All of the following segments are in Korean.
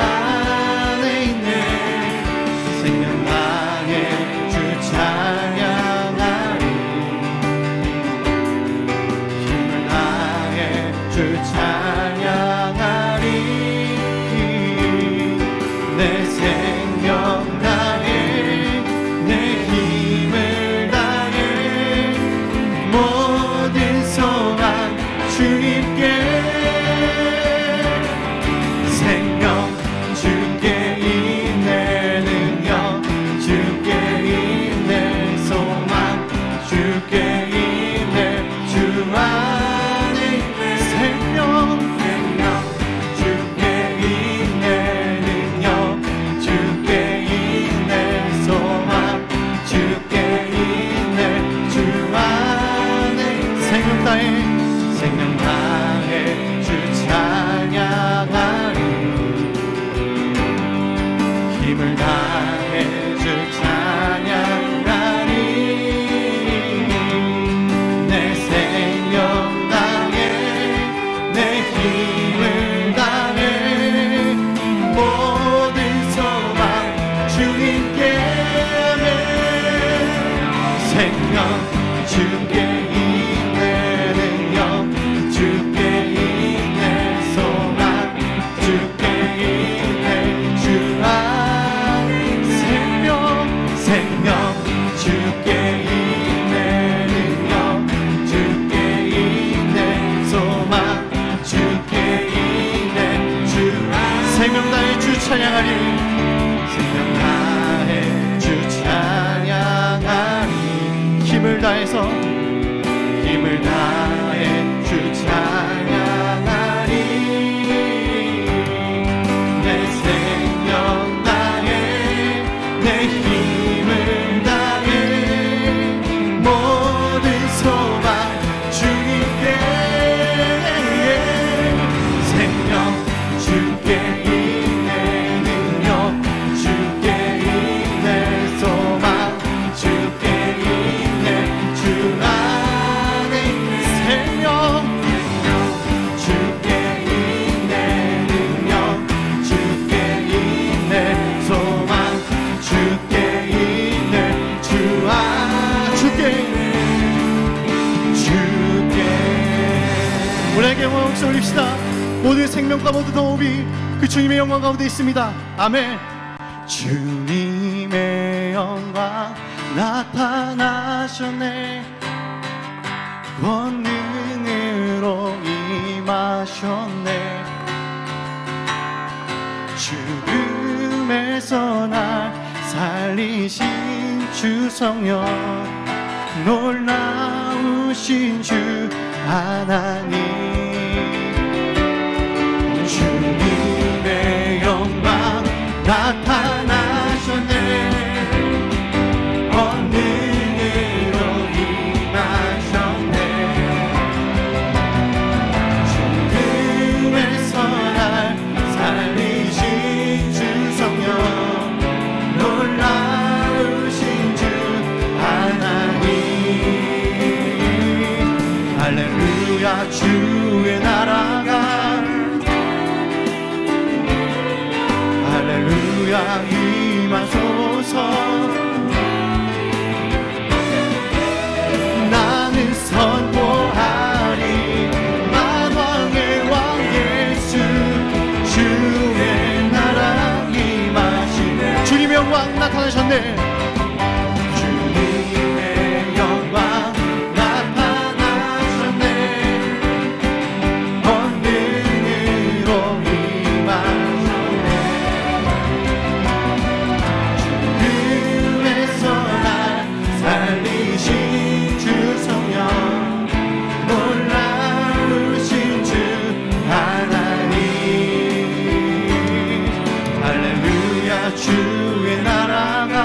안에 있네. 생명 다해 주 찬양하리. 힘을 다해 주 찬양하리. 내 생명 다해 내 힘을 다해 모든 소망 주님께. 생명 주께 있네. 능력 주께 있네. 소망 주께 있네. 주 안에 있네. 생명 주께 있네. 능력 주께 있네. 소망 주께 있네. 주 안에 생명 다해 주 찬양하리. 힘을 다해 주 찬양하리. 내 생명 다해 내 힘을 다해 모든 소망 주님께. 생명 주께 있네. 능력 주께 있네. 소망 주께 있네. 주 안에 생명 주께 있네. 능력 주께 있네. 소망 주께 있네. 주 안에 생명 다해 주 찬양하리. 생명 다해 주 찬양하리. 힘을 다해서 힘을 다해 주 찬양하리. 내 생명 다해 내 힘을 다해 모든 소망 주님께. 생명 주께 있네. 능력 주께 있네. 소망 주께 있네. 주 안에 있네. 생명 주께 있네. 능력 주께 있네. 소망 주께 있네. 주 주께 우리에게 목소리 올립시다. 모든 생명과 모든 도움이 그 주님의 영광 가운데 있습니다. 아멘. 주님의 영광 나타나셨네. 권능으로 임하셨네. 죽음에서 날 살리신 주 성령, 놀라우신 주 하나님. 주님의 영광 나타나셨네. 권능으로 임하셨네. 죽음에서 날 살리신 주 성령, 놀라우신 주 하나님. 할렐루야. 주의 나라가 할렐루야 임하소서. 나는 선포하리 만왕의 왕 예수. 주의 나라 임하시네. 주님의 영광 나타나셨네. 주님의 영광 나타나셨네. 권능으로 임하셨네. 죽음에서 날 살리신 주 성령, 놀라우신 주 하나님. 할렐루야. 주의 나라가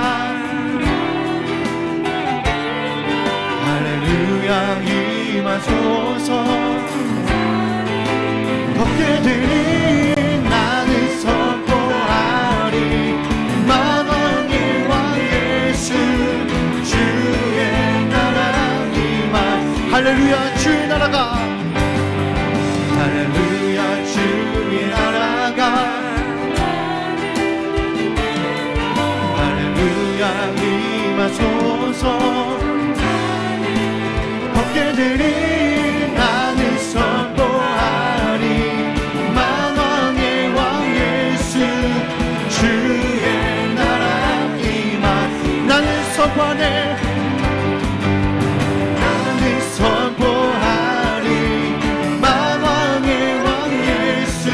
할렐루야 임하소서. 걷게 되니 나는 선포하리 만왕의 왕 예수. 주의 나라 임하. 할렐루야. 주의 나라가 할렐루야. 주의 나라가 하소서. 법궤들이 나를 선포하리. 만왕의 왕 예수 주의 나라 임하리. 나는 선포하네. 나는 선포하리. 만왕의 왕 예수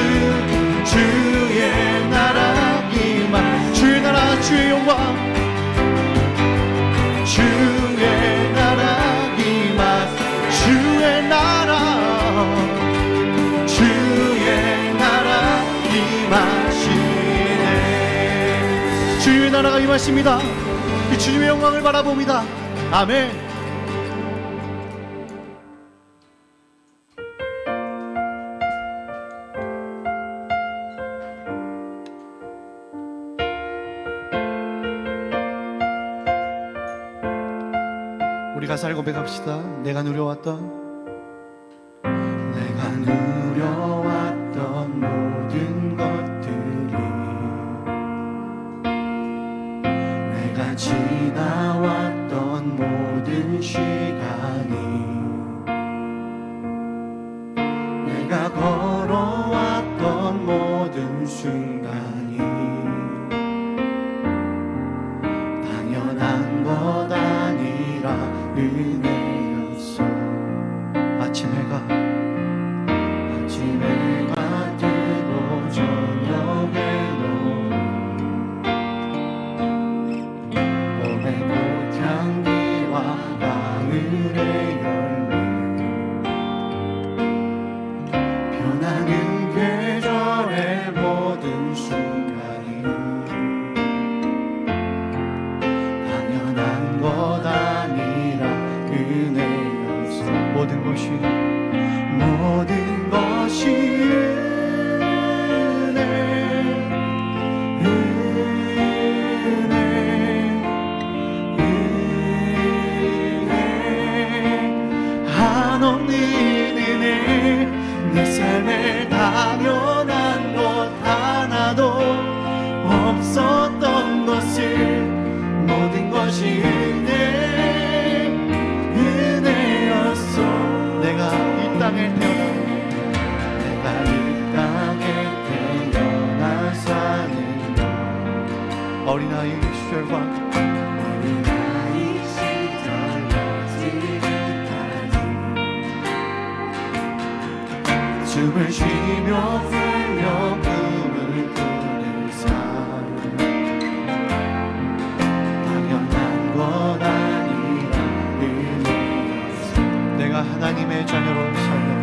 주의 나라 임하리. 주의 나라 주의 영광 주의 나라 임하리. 주의 나라 주의 나라 임하시네. 주의 나라가 임하십니다. 그 주님의 영광을 바라봅니다. 아멘. 우리 가사를 고백합시다. 내가 누려왔던 모든 것들이 내가 지나왔던 모든 시간이 내가 걸어왔던 모든 순간이 당연한 것 아니라 은혜였어. 아침 해가 뜨고 저녁에 노는 봄의 꽃향기와 가을의 열매 변하는 계절의 모든 순간이 당연한 것 아니라 은혜였어. 모든 것이 한없는 은혜. 내 삶에 당연한 것 하나도 없었던 것을 모든 것이 은혜였어. 내가 이 땅에 태어나 사는 것 어린아이 시절과 숨을 쉬며 풀며 꿈을 꾸는 삶 당연한 것 아니라 은혜였어. 내가 하나님의 자녀로 살며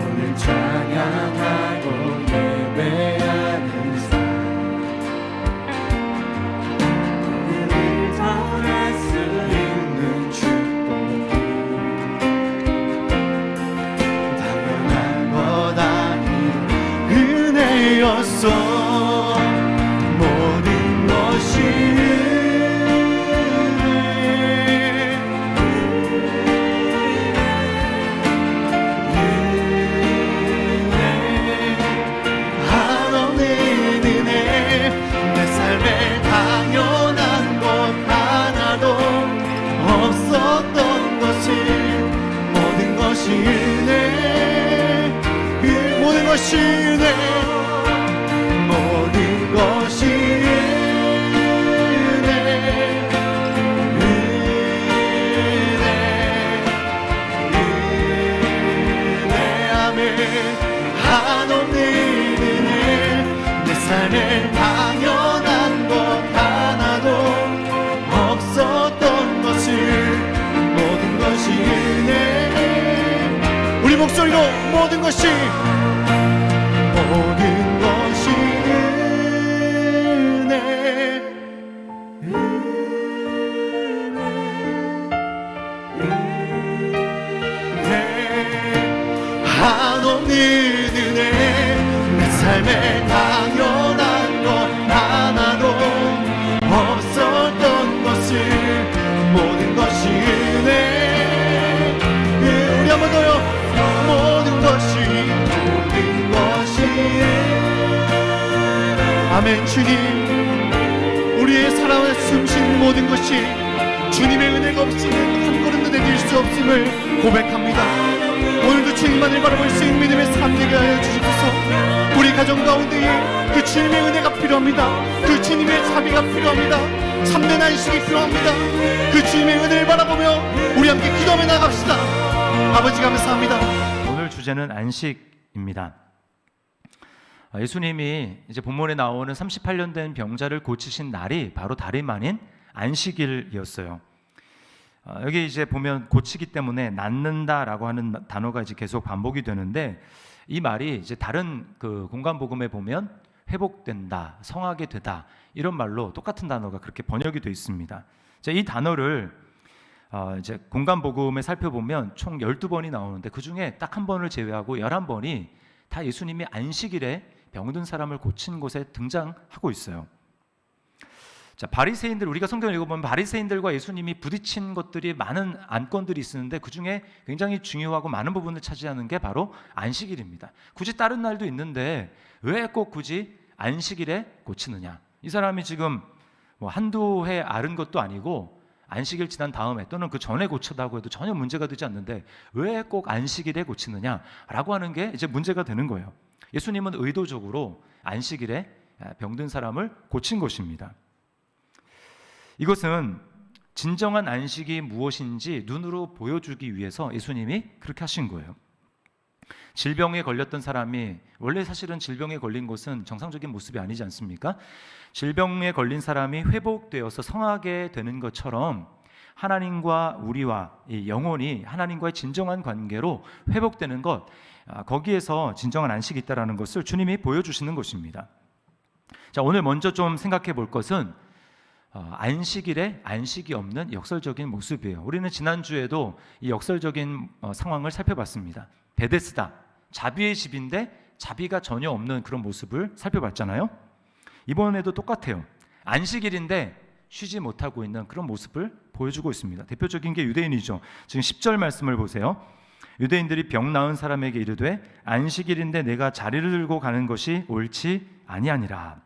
오늘 찬양하고 예배하는 삶 모든 것이 한없는 은혜. 내 삶에 당연한 것 하나도 없었던 것을 모든 것이 은혜. 모든 것이 은혜. 모든 것이 은혜. 아멘. 한없는 은혜. 내 삶에 당연한 것 하나도 없었던 것을 모든 것이 은혜. 우리 목소리로 모든 것이 한없는 은혜. 내 삶에 당연한 것 하나도 없었던 것을 모든 것이 은혜. 우리 한 번 더요. 모든 것이 아멘. 주님, 우리의 살아와 숨쉬는 모든 것이 주님의 은혜가 없이는 한 걸음도 내딜 수 없음을 고백합니다. 오늘도 주님만을 바라볼 수 있는 믿음의 삶 되게 하여 주시옵소서. 우리 가정 가운데에 그 주님의 은혜가 필요합니다. 그 주님의 자비가 필요합니다. 참된 안식이 필요합니다. 그 주님의 은혜를 바라보며 우리 함께 기도하며 나갑시다. 아버지 감사합니다. 오늘 주제는 안식입니다. 예수님이 이제 본문에 나오는 38년 된 병자를 고치신 날이 바로 다름 아닌 안식일이었어요. 여기 이제 보면 고치기 때문에 낫는다라고 하는 단어가 이제 계속 반복이 되는데, 이 말이 이제 다른 그 공간 복음에 보면 회복된다, 성하게 되다, 이런 말로 똑같은 단어가 그렇게 번역이 되어 있습니다. 이 단어를 이제 공간 복음에 살펴보면 총 12번이 나오는데 그 중에 딱 한 번을 제외하고 11번이 다 예수님이 안식일에 병든 사람을 고친 곳에 등장하고 있어요. 자, 바리새인들, 우리가 성경을 읽어보면 바리새인들과 예수님이 부딪힌 것들이 많은 안건들이 있었는데 그 중에 굉장히 중요하고 많은 부분을 차지하는 게 바로 안식일입니다. 굳이 다른 날도 있는데 왜 꼭 굳이 안식일에 고치느냐? 이 사람이 지금 뭐 한두 해 앓은 것도 아니고 안식일 지난 다음에 또는 그 전에 고쳤다고 해도 전혀 문제가 되지 않는데 왜 꼭 안식일에 고치느냐라고 하는 게 이제 문제가 되는 거예요. 예수님은 의도적으로 안식일에 병든 사람을 고친 것입니다. 이것은 진정한 안식이 무엇인지 눈으로 보여주기 위해서 예수님이 그렇게 하신 거예요. 질병에 걸렸던 사람이, 원래 사실은 질병에 걸린 것은 정상적인 모습이 아니지 않습니까? 질병에 걸린 사람이 회복되어서 성하게 되는 것처럼 하나님과 우리와 이 영혼이 하나님과의 진정한 관계로 회복되는 것, 거기에서 진정한 안식이 있다는 것을 주님이 보여주시는 것입니다. 자, 오늘 먼저 좀 생각해 볼 것은 안식일에 안식이 없는 역설적인 모습이에요. 우리는 지난주에도 이 역설적인 상황을 살펴봤습니다. 베데스다, 자비의 집인데 자비가 전혀 없는 그런 모습을 살펴봤잖아요. 이번에도 똑같아요. 안식일인데 쉬지 못하고 있는 그런 모습을 보여주고 있습니다. 대표적인 게 유대인이죠. 지금 10절 말씀을 보세요. 유대인들이 병 나은 사람에게 이르되 안식일인데 내가 자리를 들고 가는 것이 옳지 아니하니라.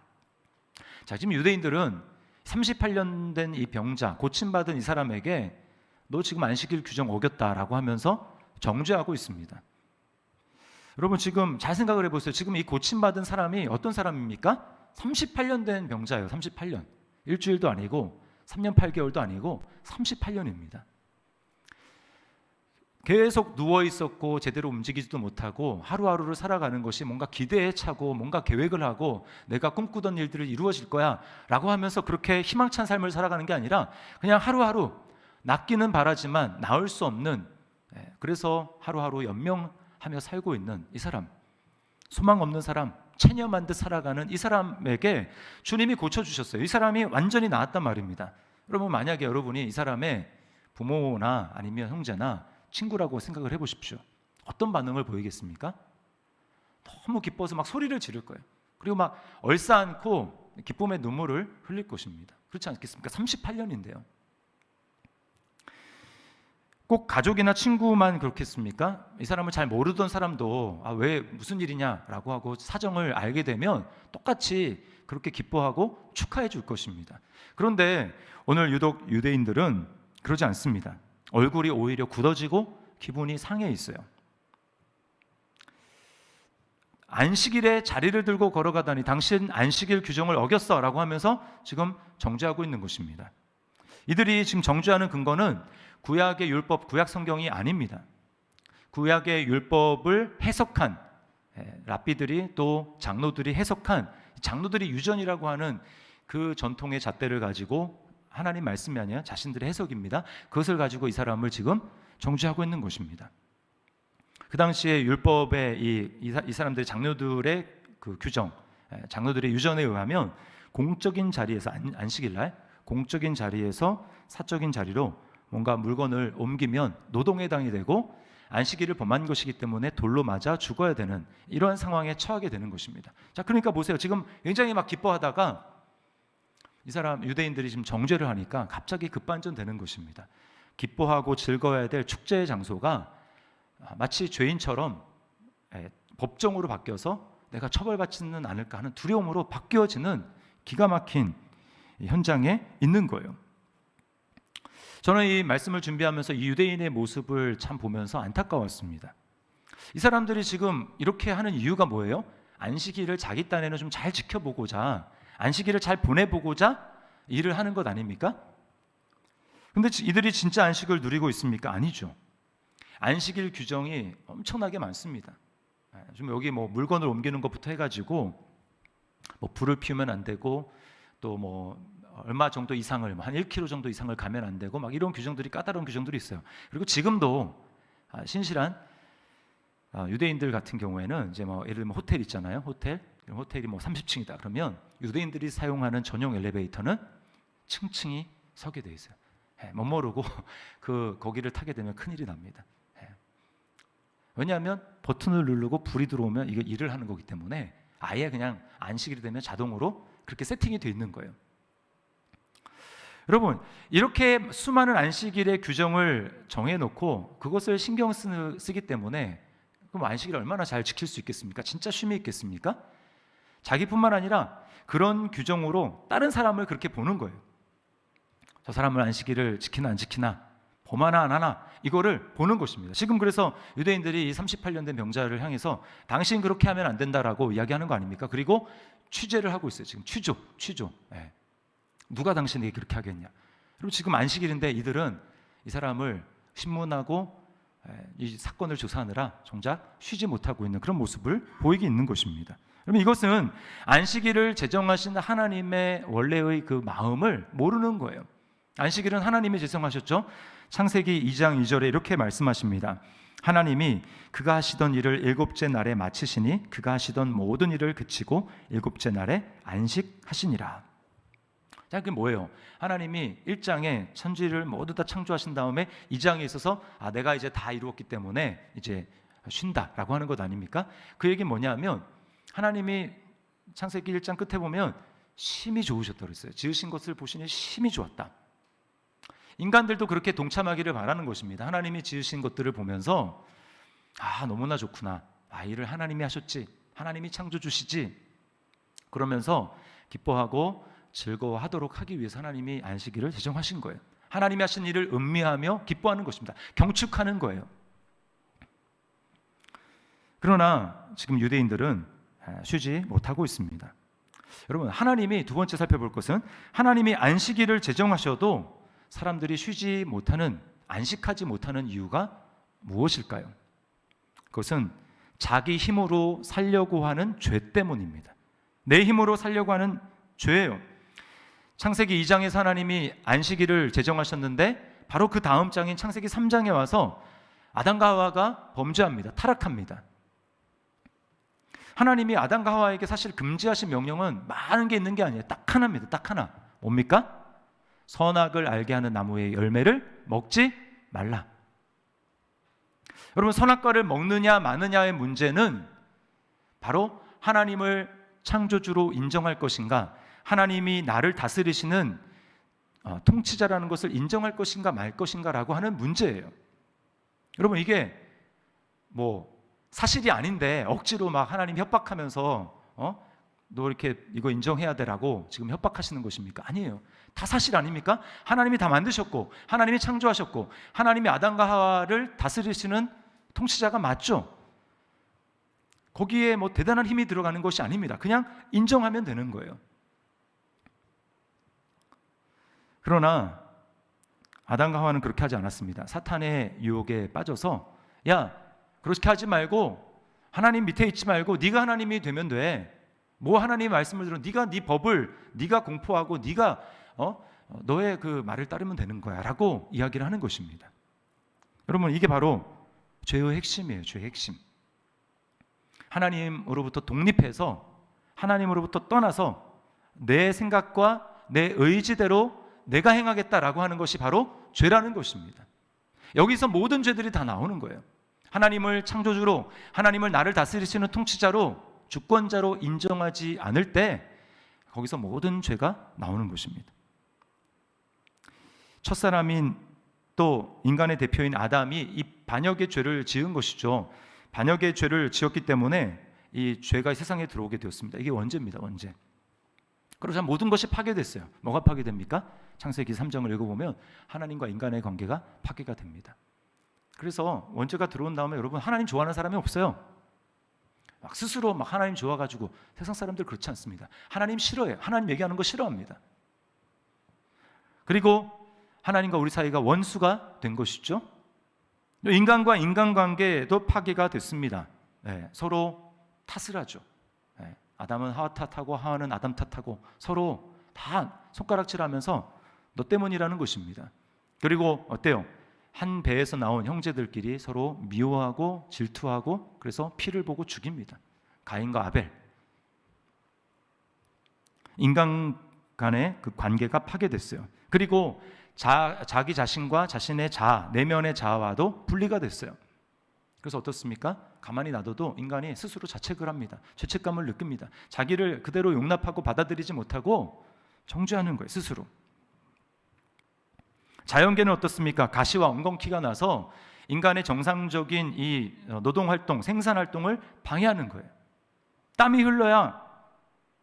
자, 지금 유대인들은 38년 된 이 병자, 고침받은 이 사람에게 너 지금 안식일 규정 어겼다라고 하면서 정죄하고 있습니다. 여러분 지금 잘 생각을 해보세요. 지금 이 고침받은 사람이 어떤 사람입니까? 38년 된 병자예요. 38년. 일주일도 아니고 3년 8개월도 아니고 38년입니다. 계속 누워 있었고 제대로 움직이지도 못하고 하루하루를 살아가는 것이 뭔가 기대에 차고 뭔가 계획을 하고 내가 꿈꾸던 일들이 이루어질 거야 라고 하면서 그렇게 희망찬 삶을 살아가는 게 아니라 그냥 하루하루 낫기는 바라지만 나을 수 없는, 그래서 하루하루 연명하며 살고 있는 이 사람, 소망 없는 사람, 체념한 듯 살아가는 이 사람에게 주님이 고쳐주셨어요. 이 사람이 완전히 나았단 말입니다. 여러분 만약에 여러분이 이 사람의 부모나 아니면 형제나 친구라고 생각을 해보십시오. 어떤 반응을 보이겠습니까? 너무 기뻐서 막 소리를 지를 거예요. 그리고 막 얼싸안고 기쁨의 눈물을 흘릴 것입니다. 그렇지 않겠습니까? 38년인데요. 꼭 가족이나 친구만 그렇겠습니까? 이 사람을 잘 모르던 사람도 왜 무슨 일이냐라고 하고 사정을 알게 되면 똑같이 그렇게 기뻐하고 축하해 줄 것입니다. 그런데 오늘 유독 유대인들은 그러지 않습니다. 얼굴이 오히려 굳어지고 기분이 상해 있어요. 안식일에 자리를 들고 걸어가다니 당신 안식일 규정을 어겼어 라고 하면서 지금 정죄하고 있는 것입니다. 이들이 지금 정죄하는 근거는 구약의 율법, 구약 성경이 아닙니다. 구약의 율법을 해석한 랍비들이 또 장로들이 해석한 장로들이 유전이라고 하는 그 전통의 잣대를 가지고 하나님 말씀이 아니라 자신들의 해석입니다. 그것을 가지고 이 사람을 지금 정죄하고 있는 것입니다. 그 당시에 율법의 이 사람들의 장로들의 그 규정, 장로들의 유전에 의하면 공적인 자리에서 안식일날 공적인 자리에서 사적인 자리로 뭔가 물건을 옮기면 노동에 해당이 되고 안식일을 범한 것이기 때문에 돌로 맞아 죽어야 되는 이러한 상황에 처하게 되는 것입니다. 자, 그러니까 보세요. 지금 굉장히 막 기뻐하다가 이 사람 유대인들이 지금 정죄를 하니까 갑자기 급반전되는 것입니다. 기뻐하고 즐거워야 될 축제의 장소가 마치 죄인처럼 법정으로 바뀌어서 내가 처벌받지는 않을까 하는 두려움으로 바뀌어지는 기가 막힌 현장에 있는 거예요. 저는 이 말씀을 준비하면서 이 유대인의 모습을 참 보면서 안타까웠습니다. 이 사람들이 지금 이렇게 하는 이유가 뭐예요? 안식일을 자기 딴에는 좀 잘 지켜보고자, 안식일을 잘 보내보고자 일을 하는 것 아닙니까? 근데 이들이 진짜 안식을 누리고 있습니까? 아니죠. 안식일 규정이 엄청나게 많습니다. 좀 여기 뭐 물건을 옮기는 것부터 해가지고 뭐 불을 피우면 안 되고, 또 뭐 얼마 정도 이상을, 한 1km 정도 이상을 가면 안 되고, 막 이런 규정들이, 까다로운 규정들이 있어요. 그리고 지금도 신실한 유대인들 같은 경우에는 이제 뭐 예를 들면 호텔 있잖아요. 호텔이 뭐 30층이다 그러면 유대인들이 사용하는 전용 엘리베이터는 층층이 서게 돼 있어요. 못 모르고 거기를 타게 되면 큰일이 납니다. 왜냐하면 버튼을 누르고 불이 들어오면 이거 일을 하는 거기 때문에 아예 그냥 안식일이 되면 자동으로 그렇게 세팅이 돼 있는 거예요. 여러분, 이렇게 수많은 안식일의 규정을 정해놓고 그것을 신경 쓰기 때문에 그럼 안식일을 얼마나 잘 지킬 수 있겠습니까? 진짜 쉼이 있겠습니까? 자기뿐만 아니라 그런 규정으로 다른 사람을 그렇게 보는 거예요. 저 사람을 안식일을 지키나 안 지키나, 범하나 안 하나, 이거를 보는 것입니다. 지금 그래서 유대인들이 이 38년 된 병자를 향해서 당신 그렇게 하면 안 된다라고 이야기하는 거 아닙니까? 그리고 취재를 하고 있어요. 지금 취조. 누가 당신에게 그렇게 하겠냐? 그리고 지금 안식일인데 이들은 이 사람을 신문하고 이 사건을 조사하느라 정작 쉬지 못하고 있는 그런 모습을 보이게 있는 것입니다. 그러면 이것은 안식일을 제정하신 하나님의 원래의 그 마음을 모르는 거예요. 안식일은 하나님이 제정하셨죠. 창세기 2장 2절에 이렇게 말씀하십니다. 하나님이 그가 하시던 일을 일곱째 날에 마치시니 그가 하시던 모든 일을 그치고 일곱째 날에 안식하시니라. 자, 그게 뭐예요? 하나님이 1장에 천지를 모두 다 창조하신 다음에 2장에 있어서 내가 이제 다 이루었기 때문에 이제 쉰다라고 하는 것 아닙니까? 그 얘기는 뭐냐면 하나님이 창세기 1장 끝에 보면 심히 좋으셨다고 그랬어요. 지으신 것을 보시니 심히 좋았다. 인간들도 그렇게 동참하기를 바라는 것입니다. 하나님이 지으신 것들을 보면서 너무나 좋구나. 이를 하나님이 하셨지. 하나님이 창조주시지. 그러면서 기뻐하고 즐거워하도록 하기 위해서 하나님이 안식일을 제정하신 거예요. 하나님이 하신 일을 음미하며 기뻐하는 것입니다. 경축하는 거예요. 그러나 지금 유대인들은 쉬지 못하고 있습니다. 여러분, 하나님이 두 번째 살펴볼 것은 하나님이 안식일을 제정하셔도 사람들이 쉬지 못하는, 안식하지 못하는 이유가 무엇일까요? 그것은 자기 힘으로 살려고 하는 죄 때문입니다. 내 힘으로 살려고 하는 죄예요. 창세기 2장에서 하나님이 안식일을 제정하셨는데 바로 그 다음 장인 창세기 3장에 와서 아담과 하와가 범죄합니다. 타락합니다. 하나님이 아담과 하와에게 사실 금지하신 명령은 많은 게 있는 게 아니에요. 딱 하나입니다. 딱 하나. 뭡니까? 선악을 알게 하는 나무의 열매를 먹지 말라. 여러분, 선악과를 먹느냐 마느냐의 문제는 바로 하나님을 창조주로 인정할 것인가, 하나님이 나를 다스리시는 통치자라는 것을 인정할 것인가 말 것인가라고 하는 문제예요. 여러분, 이게 뭐 사실이 아닌데 억지로 막 하나님 협박하면서 너 이렇게 이거 인정해야 되라고 지금 협박하시는 것입니까? 아니에요. 다 사실 아닙니까? 하나님이 다 만드셨고 하나님이 창조하셨고 하나님이 아담과 하와를 다스리시는 통치자가 맞죠. 거기에 뭐 대단한 힘이 들어가는 것이 아닙니다. 그냥 인정하면 되는 거예요. 그러나 아담과 하와는 그렇게 하지 않았습니다. 사탄의 유혹에 빠져서 야, 그렇게 하지 말고 하나님 밑에 있지 말고 네가 하나님이 되면 돼. 뭐 하나님의 말씀을 들어 네가 네 법을 네가 공포하고 네가 너의 그 말을 따르면 되는 거야 라고 이야기를 하는 것입니다. 여러분, 이게 바로 죄의 핵심이에요. 죄의 핵심. 하나님으로부터 독립해서 하나님으로부터 떠나서 내 생각과 내 의지대로 내가 행하겠다라고 하는 것이 바로 죄라는 것입니다. 여기서 모든 죄들이 다 나오는 거예요. 하나님을 창조주로, 하나님을 나를 다스리시는 통치자로, 주권자로 인정하지 않을 때 거기서 모든 죄가 나오는 것입니다. 첫사람인 또 인간의 대표인 아담이 이 반역의 죄를 지은 것이죠. 반역의 죄를 지었기 때문에 이 죄가 세상에 들어오게 되었습니다. 이게 원죄입니다. 원죄. 그러자 모든 것이 파괴됐어요. 뭐가 파괴됩니까? 창세기 3장을 읽어보면 하나님과 인간의 관계가 파괴가 됩니다. 그래서 원죄가 들어온 다음에 여러분 하나님 좋아하는 사람이 없어요. 막 스스로 막 하나님 좋아가지고 세상 사람들 그렇지 않습니다. 하나님 싫어해요. 하나님 얘기하는 거 싫어합니다. 그리고 하나님과 우리 사이가 원수가 된 것이죠. 인간과 인간관계도 파괴가 됐습니다. 서로 탓을 하죠. 아담은 하와 탓하고 하와는 아담 탓하고 서로 다 손가락질하면서 너 때문이라는 것입니다. 그리고 어때요? 한 배에서 나온 형제들끼리 서로 미워하고 질투하고 그래서 피를 보고 죽입니다. 가인과 아벨. 인간 간의 그 관계가 파괴됐어요. 그리고 자기 자신과 자신의 자아, 내면의 자아와도 분리가 됐어요. 그래서 어떻습니까? 가만히 놔둬도 인간이 스스로 자책을 합니다. 죄책감을 느낍니다. 자기를 그대로 용납하고 받아들이지 못하고 정죄하는 거예요, 스스로. 자연계는 어떻습니까? 가시와 엉겅퀴가 나서 인간의 정상적인 이 노동활동, 생산활동을 방해하는 거예요. 땀이 흘러야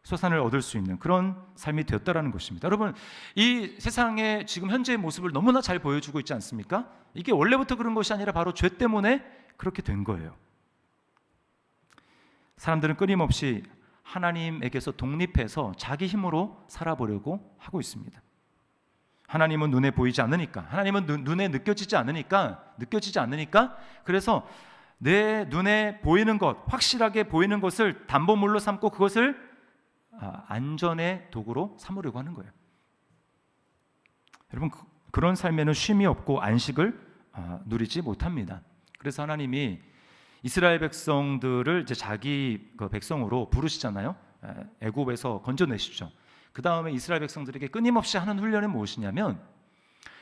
소산을 얻을 수 있는 그런 삶이 되었다라는 것입니다. 여러분, 이 세상의 지금 현재의 모습을 너무나 잘 보여주고 있지 않습니까? 이게 원래부터 그런 것이 아니라 바로 죄 때문에 그렇게 된 거예요. 사람들은 끊임없이 하나님에게서 독립해서 자기 힘으로 살아보려고 하고 있습니다. 하나님은 눈에 보이지 않으니까, 하나님은 눈에 느껴지지 않으니까 그래서 내 눈에 보이는 것, 확실하게 보이는 것을 담보물로 삼고 그것을 안전의 도구로 삼으려고 하는 거예요. 여러분, 그런 삶에는 쉼이 없고 안식을 누리지 못합니다. 그래서 하나님이 이스라엘 백성들을 이제 자기 그 백성으로 부르시잖아요. 애굽에서 건져내시죠. 그 다음에 이스라엘 백성들에게 끊임없이 하는 훈련은 무엇이냐면,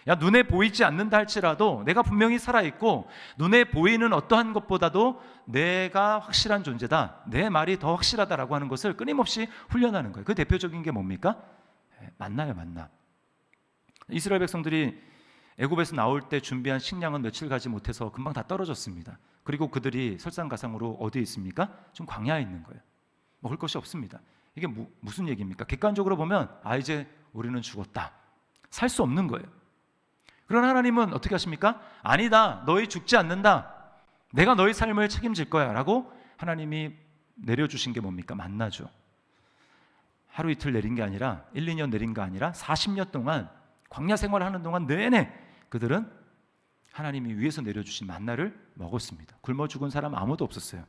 야, 눈에 보이지 않는다 할지라도 내가 분명히 살아있고 눈에 보이는 어떠한 것보다도 내가 확실한 존재다, 내 말이 더 확실하다라고 하는 것을 끊임없이 훈련하는 거예요. 그 대표적인 게 뭡니까? 만나요, 만나. 이스라엘 백성들이 애굽에서 나올 때 준비한 식량은 며칠 가지 못해서 금방 다 떨어졌습니다. 그리고 그들이 설상가상으로 어디에 있습니까? 좀 광야에 있는 거예요. 먹을 것이 없습니다. 이게 무슨 얘기입니까? 객관적으로 보면 이제 우리는 죽었다, 살 수 없는 거예요. 그러나 하나님은 어떻게 하십니까? 아니다, 너희 죽지 않는다, 내가 너희 삶을 책임질 거야 라고 하나님이 내려주신 게 뭡니까? 만나죠. 하루 이틀 내린 게 아니라 1, 2년 내린 게 아니라 40년 동안 광야 생활하는 동안 내내 그들은 하나님이 위에서 내려주신 만나를 먹었습니다. 굶어 죽은 사람 아무도 없었어요.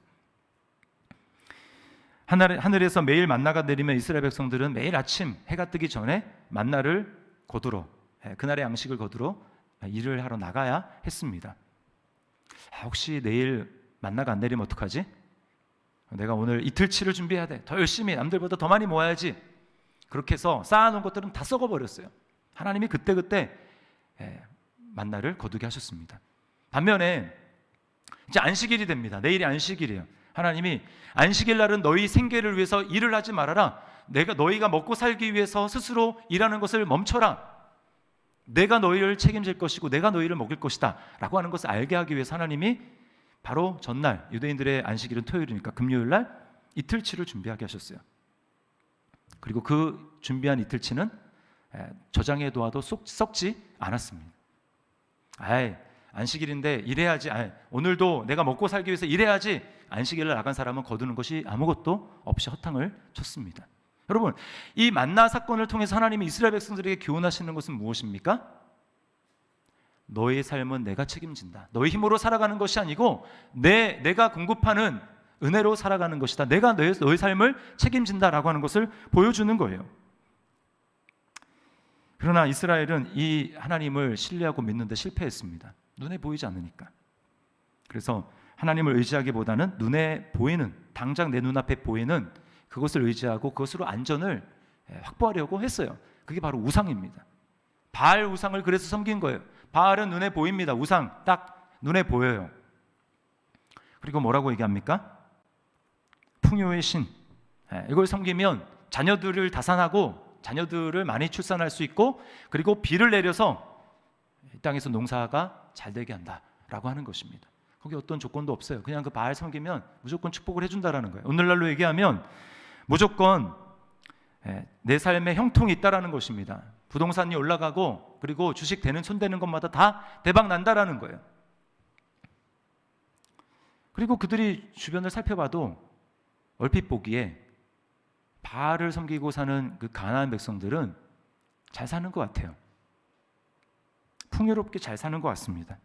하늘에서 매일 만나가 내리면 이스라엘 백성들은 매일 아침 해가 뜨기 전에 만나를 거두러, 그날의 양식을 거두러 일을 하러 나가야 했습니다. 혹시 내일 만나가 안 내리면 어떡하지? 내가 오늘 이틀치를 준비해야 돼, 더 열심히 남들보다 더 많이 모아야지. 그렇게 해서 쌓아놓은 것들은 다 썩어버렸어요. 하나님이 그때 만나를 거두게 하셨습니다. 반면에 이제 안식일이 됩니다. 내일이 안식일이에요. 하나님이 안식일 날은 너희 생계를 위해서 일을 하지 말아라, 너희가 먹고 살기 위해서 스스로 일하는 것을 멈춰라, 내가 너희를 책임질 것이고 내가 너희를 먹일 것이다 라고 하는 것을 알게 하기 위해서 하나님이 바로 전날, 유대인들의 안식일은 토요일이니까 금요일 날 이틀치를 준비하게 하셨어요. 그리고 그 준비한 이틀치는 저장해 둬도 썩지 않았습니다. 안식일인데 일해야지, 오늘도 내가 먹고 살기 위해서 일해야지, 안식일을 나간 사람은 거두는 것이 아무것도 없이 허탕을 쳤습니다. 여러분, 이 만나 사건을 통해서 하나님이 이스라엘 백성들에게 교훈하시는 것은 무엇입니까? 너의 삶은 내가 책임진다. 너의 힘으로 살아가는 것이 아니고 내가 공급하는 은혜로 살아가는 것이다. 내가 너의 삶을 책임진다라고 하는 것을 보여주는 거예요. 그러나 이스라엘은 이 하나님을 신뢰하고 믿는데 실패했습니다. 눈에 보이지 않으니까. 그래서 하나님을 의지하기보다는 눈에 보이는, 당장 내 눈앞에 보이는 그것을 의지하고 그것으로 안전을 확보하려고 했어요. 그게 바로 우상입니다. 바알 우상을 그래서 섬긴 거예요. 바알은 눈에 보입니다. 우상 딱 눈에 보여요. 그리고 뭐라고 얘기합니까? 풍요의 신, 이걸 섬기면 자녀들을 다산하고 자녀들을 많이 출산할 수 있고, 그리고 비를 내려서 이 땅에서 농사가 잘 되게 한다라고 하는 것입니다. 거기 어떤 조건도 없어요. 그냥 그 바알 섬기면 무조건 축복을 해준다라는 거예요. 오늘날로 얘기하면 무조건 내 삶에 형통이 있다라는 것입니다. 부동산이 올라가고 그리고 주식 되는 손 되는 것마다 다 대박 난다라는 거예요. 그리고 그들이 주변을 살펴봐도 얼핏 보기에 바알을 섬기고 사는 그 가나안 백성들은 잘 사는 것 같아요. 풍요롭게 잘 사는 것 같습니다.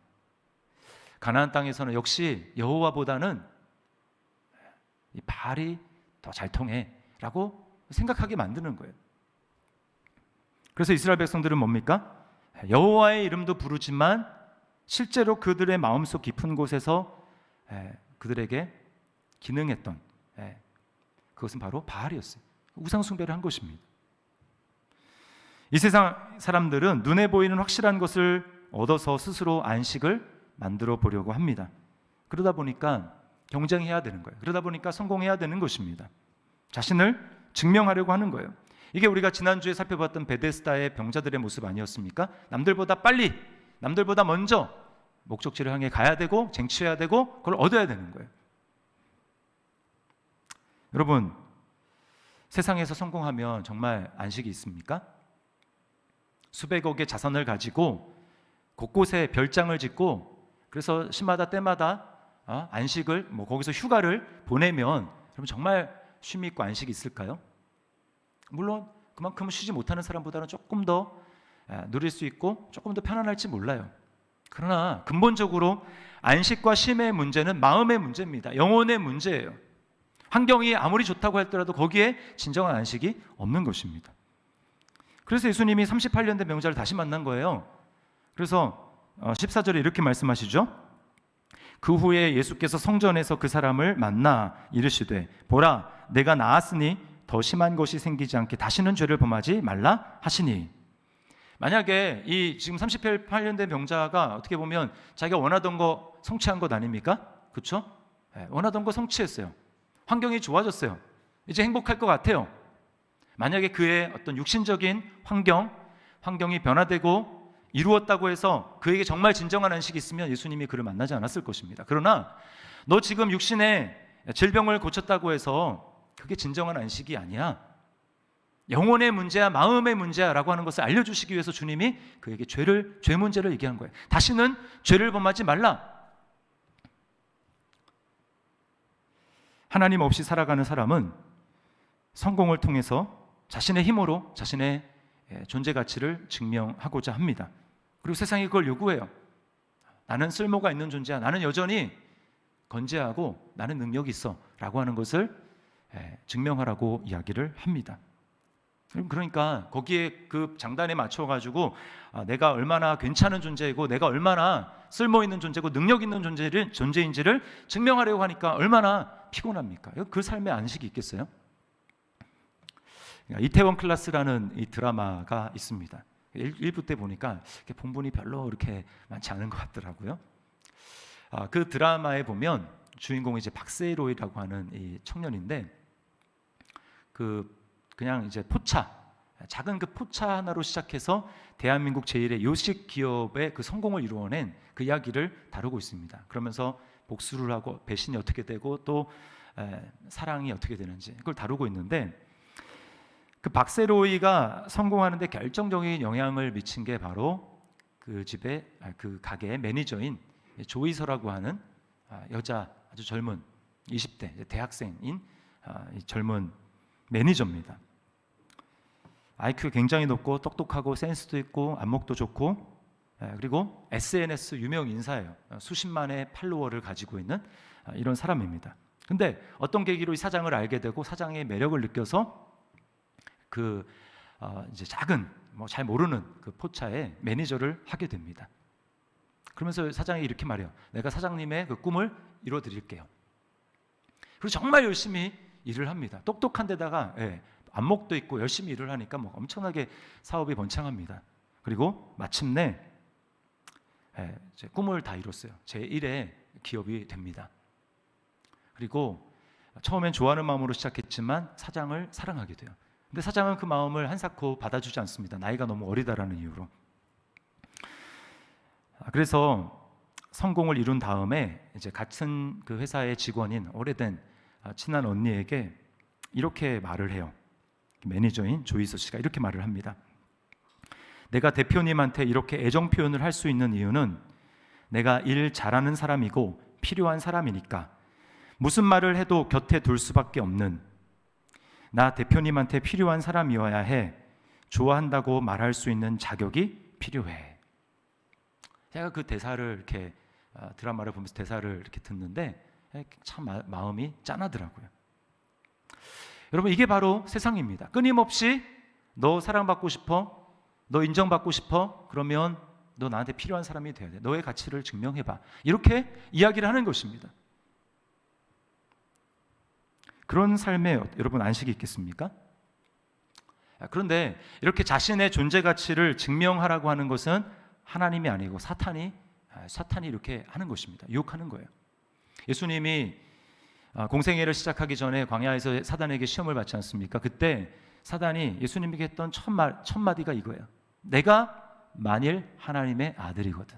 가나안 땅에서는 역시 여호와보다는 이 바알이 더 잘 통해라고 생각하게 만드는 거예요. 그래서 이스라엘 백성들은 뭡니까? 여호와의 이름도 부르지만 실제로 그들의 마음속 깊은 곳에서 그들에게 기능했던 그것은 바로 바알이었어요. 우상 숭배를 한 것입니다. 이 세상 사람들은 눈에 보이는 확실한 것을 얻어서 스스로 안식을 만들어 보려고 합니다. 그러다 보니까 경쟁해야 되는 거예요. 그러다 보니까 성공해야 되는 것입니다. 자신을 증명하려고 하는 거예요. 이게 우리가 지난주에 살펴봤던 베데스다의 병자들의 모습 아니었습니까? 남들보다 빨리, 남들보다 먼저 목적지를 향해 가야 되고 쟁취해야 되고 그걸 얻어야 되는 거예요. 여러분, 세상에서 성공하면 정말 안식이 있습니까? 수백억의 자산을 가지고 곳곳에 별장을 짓고 그래서 시마다 때마다 안식을 거기서 휴가를 보내면 그럼 정말 쉼이 있고 안식이 있을까요? 물론 그만큼 쉬지 못하는 사람보다는 조금 더 누릴 수 있고 조금 더 편안할지 몰라요. 그러나 근본적으로 안식과 쉼의 문제는 마음의 문제입니다. 영혼의 문제예요. 환경이 아무리 좋다고 할더라도 거기에 진정한 안식이 없는 것입니다. 그래서 예수님이 38년 된 병자를 다시 만난 거예요. 그래서 14절에 이렇게 말씀하시죠. 그 후에 예수께서 성전에서 그 사람을 만나 이르시되 보라 내가 나았으니 더 심한 것이 생기지 않게 다시는 죄를 범하지 말라 하시니. 만약에 이 지금 38년 된 병자가 어떻게 보면 자기가 원하던 거 성취한 것 아닙니까? 그렇죠? 원하던 거 성취했어요. 환경이 좋아졌어요. 이제 행복할 것 같아요. 만약에 그의 어떤 육신적인 환경이 변화되고 이루었다고 해서 그에게 정말 진정한 안식이 있으면 예수님이 그를 만나지 않았을 것입니다. 그러나 너 지금 육신의 질병을 고쳤다고 해서 그게 진정한 안식이 아니야. 영혼의 문제야, 마음의 문제야 라고 하는 것을 알려주시기 위해서 주님이 그에게 죄 문제를 얘기한 거예요. 다시는 죄를 범하지 말라. 하나님 없이 살아가는 사람은 성공을 통해서 자신의 힘으로 자신의 존재 가치를 증명하고자 합니다. 그리고 세상이 그걸 요구해요. 나는 쓸모가 있는 존재야. 나는 여전히 건재하고 나는 능력이 있어 라고 하는 것을 증명하라고 이야기를 합니다. 그러니까 거기에 그 장단에 맞춰가지고 내가 얼마나 괜찮은 존재이고 내가 얼마나 쓸모 있는 존재고 능력 있는 존재인지를 증명하려고 하니까 얼마나 피곤합니까? 그 삶에 안식이 있겠어요? 이태원 클라스라는 이 드라마가 있습니다. 1부 때 보니까 본분이 별로 그렇게 많지 않은 것 같더라고요. 그 드라마에 보면 주인공이 이제 박세로이라고 하는 이 청년인데 그냥 이제 작은 그 포차 하나로 시작해서 대한민국 제1의 요식 기업의 그 성공을 이루어낸 그 이야기를 다루고 있습니다. 그러면서 복수를 하고 배신이 어떻게 되고 또 사랑이 어떻게 되는지 그걸 다루고 있는데 그 박세로이가 성공하는데 결정적인 영향을 미친 게 바로 그 집의 그 가게의 매니저인 조이서라고 하는 여자 아주 젊은 20대 대학생인 젊은 매니저입니다. IQ 굉장히 높고 똑똑하고 센스도 있고 안목도 좋고 그리고 SNS 유명 인사예요. 수십만의 팔로워를 가지고 있는 이런 사람입니다. 근데 어떤 계기로 이 사장을 알게 되고 사장의 매력을 느껴서 이제 작은 잘 모르는 그 포차의 매니저를 하게 됩니다. 그러면서 사장이 이렇게 말해요. 내가 사장님의 그 꿈을 이루어 드릴게요. 그리고 정말 열심히 일을 합니다. 똑똑한 데다가 안목도 있고 열심히 일을 하니까 엄청나게 사업이 번창합니다. 그리고 마침내 제 꿈을 다 이뤘어요. 제1의 기업이 됩니다. 그리고 처음엔 좋아하는 마음으로 시작했지만 사장을 사랑하게 돼요. 근데 사장은 그 마음을 한사코 받아주지 않습니다. 나이가 너무 어리다라는 이유로. 그래서 성공을 이룬 다음에 이제 같은 그 회사의 직원인 오래된 친한 언니에게 이렇게 말을 해요. 매니저인 조이서 씨가 이렇게 말을 합니다. 내가 대표님한테 이렇게 애정 표현을 할 수 있는 이유는 내가 일 잘하는 사람이고 필요한 사람이니까 무슨 말을 해도 곁에 둘 수밖에 없는, 나 대표님한테 필요한 사람이어야 해. 좋아한다고 말할 수 있는 자격이 필요해. 제가 그 대사를 이렇게 드라마를 보면서 대사를 이렇게 듣는데 참 마음이 짠하더라고요. 여러분, 이게 바로 세상입니다. 끊임없이 너 사랑받고 싶어? 너 인정받고 싶어? 그러면 너 나한테 필요한 사람이 돼야 돼. 너의 가치를 증명해봐. 이렇게 이야기를 하는 것입니다. 그런 삶에 여러분 안식이 있겠습니까? 그런데 이렇게 자신의 존재 가치를 증명하라고 하는 것은 하나님이 아니고 사탄이 이렇게 하는 것입니다. 유혹하는 거예요. 예수님이 공생애를 시작하기 전에 광야에서 사단에게 시험을 받지 않습니까? 그때 사단이 예수님에게 했던 첫 마디가 이거예요. 내가 만일 하나님의 아들이거든.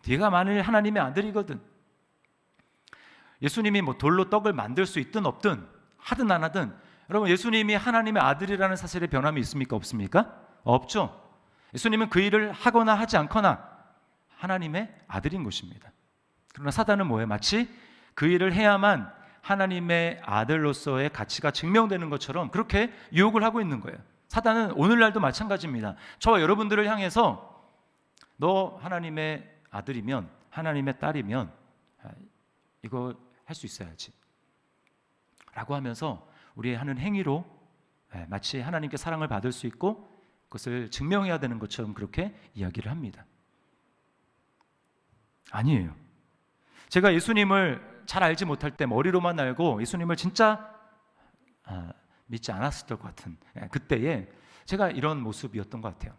네가 만일 하나님의 아들이거든. 예수님이 뭐 돌로 떡을 만들 수 있든 없든 하든 안 하든, 여러분, 예수님이 하나님의 아들이라는 사실에 변함이 있습니까? 없습니까? 없죠. 예수님은 그 일을 하거나 하지 않거나 하나님의 아들인 것입니다. 그러나 사단은 뭐예요? 마치 그 일을 해야만 하나님의 아들로서의 가치가 증명되는 것처럼 그렇게 유혹을 하고 있는 거예요. 사단은 오늘날도 마찬가지입니다. 저와 여러분들을 향해서 너 하나님의 아들이면, 하나님의 딸이면 이거 할 수 있어야지 라고 하면서 우리의 하는 행위로 마치 하나님께 사랑을 받을 수 있고 그것을 증명해야 되는 것처럼 그렇게 이야기를 합니다. 아니에요. 제가 예수님을 잘 알지 못할 때, 머리로만 알고 예수님을 진짜 믿지 않았을 것 같은 그때에 제가 이런 모습이었던 것 같아요.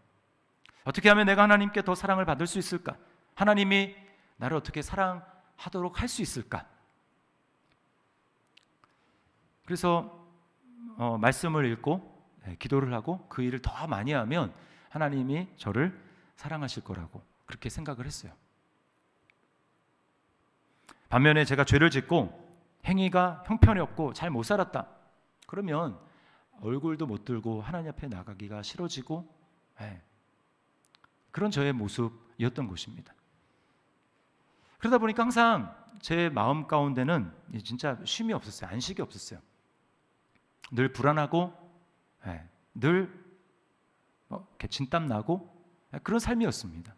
어떻게 하면 내가 하나님께 더 사랑을 받을 수 있을까? 하나님이 나를 어떻게 사랑하도록 할 수 있을까? 그래서 말씀을 읽고 기도를 하고 그 일을 더 많이 하면 하나님이 저를 사랑하실 거라고 그렇게 생각을 했어요. 반면에 제가 죄를 짓고 행위가 형편이 없고 잘 못 살았다. 그러면 얼굴도 못 들고 하나님 앞에 나가기가 싫어지고 그런 저의 모습이었던 것입니다. 그러다 보니까 항상 제 마음 가운데는 진짜 쉼이 없었어요. 안식이 없었어요. 늘 불안하고 늘 이렇게 진땀 나고 그런 삶이었습니다.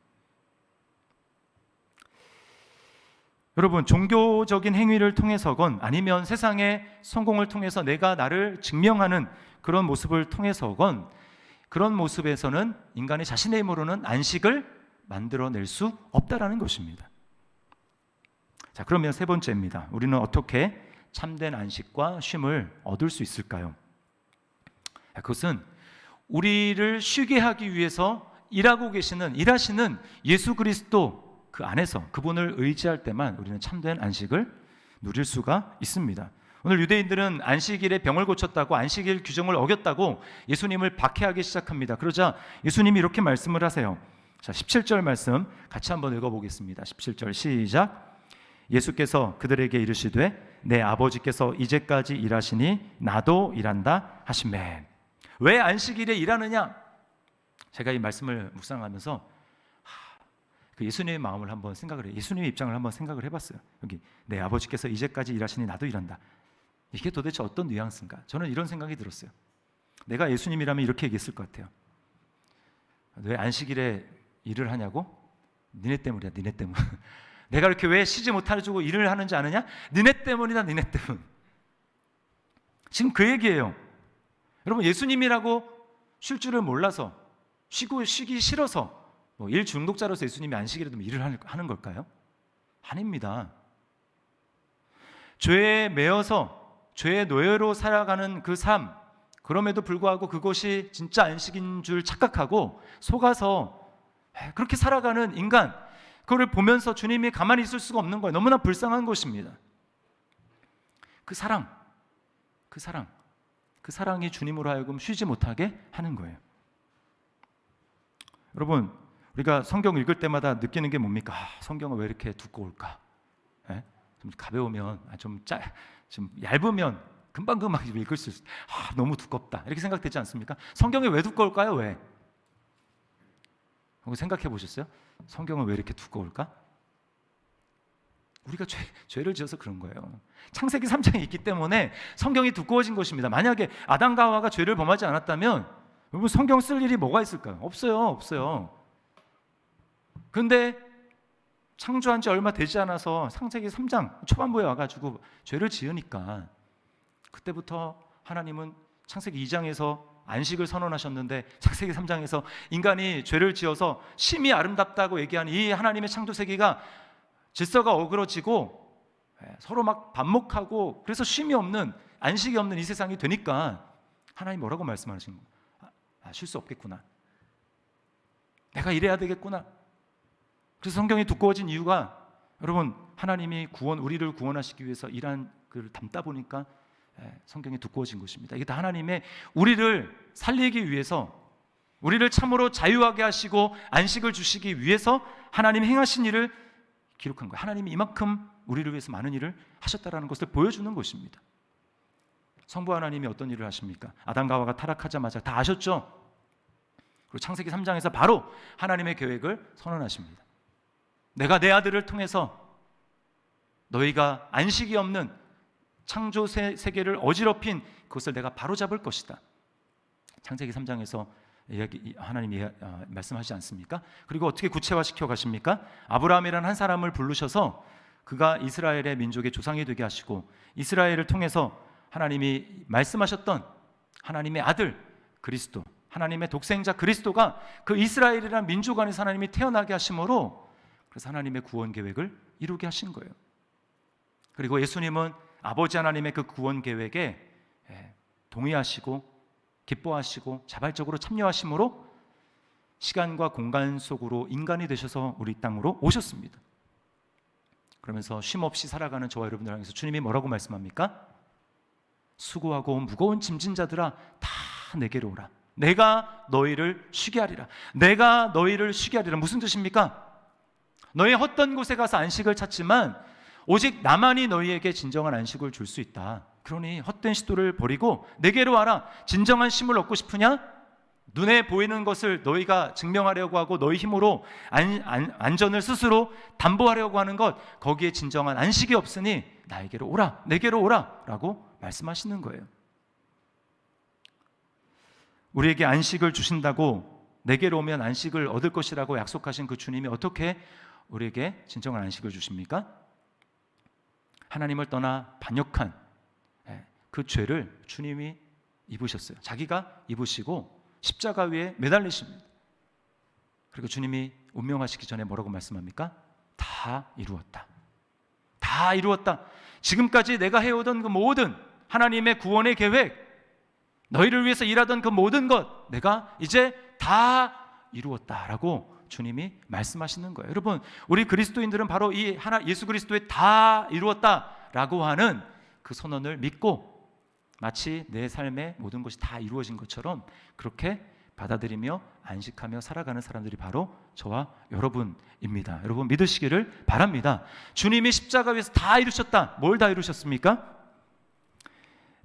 여러분, 종교적인 행위를 통해서건 아니면 세상의 성공을 통해서 내가 나를 증명하는 그런 모습을 통해서건 그런 모습에서는 인간이 자신의 힘으로는 안식을 만들어낼 수 없다라는 것입니다. 자, 그러면 세 번째입니다. 우리는 어떻게 참된 안식과 쉼을 얻을 수 있을까요? 그것은 우리를 쉬게 하기 위해서 일하시는 예수 그리스도 그 안에서 그분을 의지할 때만 우리는 참된 안식을 누릴 수가 있습니다. 오늘 유대인들은 안식일에 병을 고쳤다고, 안식일 규정을 어겼다고 예수님을 박해하기 시작합니다. 그러자 예수님이 이렇게 말씀을 하세요. 자, 17절 말씀 같이 한번 읽어보겠습니다. 17절 시작. 예수께서 그들에게 이르시되 내 아버지께서 이제까지 일하시니 나도 일한다 하시매. 왜 안식일에 일하느냐? 제가 이 말씀을 묵상하면서 그 예수님의 마음을 한번 생각을 해요. 예수님의 입장을 한번 생각을 해봤어요. 여기 내 아버지께서 이제까지 일하시니 나도 일한다. 이게 도대체 어떤 뉘앙스인가? 저는 이런 생각이 들었어요. 내가 예수님이라면 이렇게 얘기했을 것 같아요. 왜 안식일에 일을 하냐고? 니네 때문이야, 니네 때문. 내가 이렇게 왜 쉬지 못하고 일을 하는지 아느냐? 니네 때문이다, 니네 때문. 지금 그 얘기예요. 여러분, 예수님이라고 쉴 줄을 몰라서 쉬기 싫어서 일 중독자로서 예수님이 안식일에도 일을 하는 걸까요? 아닙니다. 죄에 매여서 죄의 노예로 살아가는 그 삶, 그럼에도 불구하고 그것이 진짜 안식인 줄 착각하고 속아서 그렇게 살아가는 인간, 그거를 보면서 주님이 가만히 있을 수가 없는 거예요. 너무나 불쌍한 것입니다. 그 사랑이 주님으로 하여금 쉬지 못하게 하는 거예요. 여러분, 우리가 성경 읽을 때마다 느끼는 게 뭡니까? 성경은 왜 이렇게 두꺼울까? 예? 좀 가벼우면, 좀 얇으면 금방금방 읽을 수 있어. 너무 두껍다 이렇게 생각되지 않습니까? 성경이 왜 두꺼울까요? 왜? 혹시 생각해 보셨어요? 성경은 왜 이렇게 두꺼울까? 우리가 죄를 지어서 그런 거예요. 창세기 3장이 있기 때문에 성경이 두꺼워진 것입니다. 만약에 아담과 하와가 죄를 범하지 않았다면 여러분 성경 쓸 일이 뭐가 있을까요? 없어요. 근데 창조한 지 얼마 되지 않아서 창세기 3장 초반부에 와가지고 죄를 지으니까 그때부터 하나님은 창세기 2장에서 안식을 선언하셨는데 창세기 3장에서 인간이 죄를 지어서 심히 아름답다고 얘기한 이 하나님의 창조 세계가 질서가 어그러지고 서로 막 반목하고 그래서 쉼이 없는, 안식이 없는 이 세상이 되니까 하나님 뭐라고 말씀하시는 거예요? 쉴 수 없겠구나, 내가 이래야 되겠구나. 그래서 성경이 두꺼워진 이유가 여러분 하나님이 우리를 구원하시기 위해서 일한 그 담다 보니까 성경이 두꺼워진 것입니다. 이게 다 하나님의 우리를 살리기 위해서, 우리를 참으로 자유하게 하시고 안식을 주시기 위해서 하나님 행하신 일을 기록한 거예요. 하나님이 이만큼 우리를 위해서 많은 일을 하셨다라는 것을 보여주는 것입니다. 성부 하나님이 어떤 일을 하십니까? 아담과 하와가 타락하자마자 다 아셨죠? 그리고 창세기 3장에서 바로 하나님의 계획을 선언하십니다. 내가 내 아들을 통해서 너희가 안식이 없는 창조 세계를 어지럽힌 그것을 내가 바로잡을 것이다. 창세기 3장에서 하나님이 말씀하시지 않습니까? 그리고 어떻게 구체화시켜 가십니까? 아브라함이라는 한 사람을 부르셔서 그가 이스라엘의 민족의 조상이 되게 하시고 이스라엘을 통해서 하나님이 말씀하셨던 하나님의 아들 그리스도, 하나님의 독생자 그리스도가 그 이스라엘이라는 민족 안에서 하나님이 태어나게 하심으로 그래서 하나님의 구원 계획을 이루게 하신 거예요. 그리고 예수님은 아버지 하나님의 그 구원 계획에 동의하시고 기뻐하시고 자발적으로 참여하심으로 시간과 공간 속으로 인간이 되셔서 우리 땅으로 오셨습니다. 그러면서 쉼없이 살아가는 저와 여러분들 향해서 주님이 뭐라고 말씀합니까? 수고하고 무거운 짐진 자들아 다 내게로 오라. 내가 너희를 쉬게 하리라. 내가 너희를 쉬게 하리라. 무슨 뜻입니까? 너희 헛된 곳에 가서 안식을 찾지만 오직 나만이 너희에게 진정한 안식을 줄 수 있다. 그러니 헛된 시도를 버리고 내게로 와라. 진정한 쉼을 얻고 싶으냐? 눈에 보이는 것을 너희가 증명하려고 하고 너희 힘으로 안전을 스스로 담보하려고 하는 것, 거기에 진정한 안식이 없으니 나에게로 오라, 내게로 오라 라고 말씀하시는 거예요. 우리에게 안식을 주신다고, 내게로 오면 안식을 얻을 것이라고 약속하신 그 주님이 어떻게 우리에게 진정한 안식을 주십니까? 하나님을 떠나 반역한 그 죄를 주님이 입으셨어요. 자기가 입으시고 십자가 위에 매달리십니다. 그리고 주님이 운명하시기 전에 뭐라고 말씀합니까? 다 이루었다. 다 이루었다. 지금까지 내가 해오던 그 모든 하나님의 구원의 계획, 너희를 위해서 일하던 그 모든 것 내가 이제 다 이루었다라고 주님이 말씀하시는 거예요. 여러분, 우리 그리스도인들은 바로 이 예수 그리스도의 다 이루었다라고 하는 그 선언을 믿고 마치 내 삶의 모든 것이 다 이루어진 것처럼 그렇게 받아들이며 안식하며 살아가는 사람들이 바로 저와 여러분입니다. 여러분 믿으시기를 바랍니다. 주님이 십자가 위에서 다 이루셨다. 뭘 다 이루셨습니까?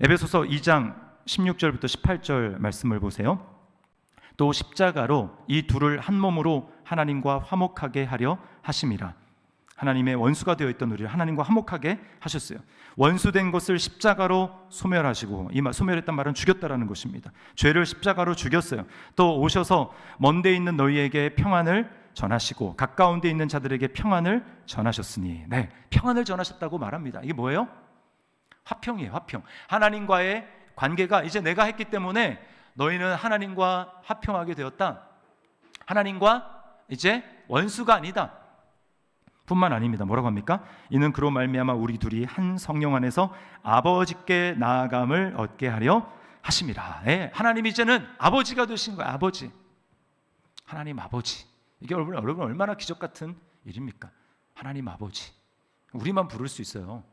에베소서 2장 16절부터 18절 말씀을 보세요. 또 십자가로 이 둘을 한 몸으로 하나님과 화목하게 하려 하심이라. 하나님의 원수가 되어 있던 우리를 하나님과 화목하게 하셨어요. 원수된 것을 십자가로 소멸하시고, 소멸했단 말은 죽였다라는 것입니다. 죄를 십자가로 죽였어요. 또 오셔서 먼데 있는 너희에게 평안을 전하시고 가까운 데 있는 자들에게 평안을 전하셨으니, 평안을 전하셨다고 말합니다. 이게 뭐예요? 화평이에요. 화평. 하나님과의 관계가 이제 내가 했기 때문에 너희는 하나님과 화평하게 되었다. 하나님과 이제 원수가 아니다. 뿐만 아닙니다. 뭐라고 합니까? 이는 그로 말미암아 우리 둘이 한 성령 안에서 아버지께 나아감을 얻게 하려 하심이라. 하나님이 이제는 아버지가 되신 거예요. 아버지. 하나님 아버지. 이게 여러분 얼마나 기적 같은 일입니까? 하나님 아버지. 우리만 부를 수 있어요.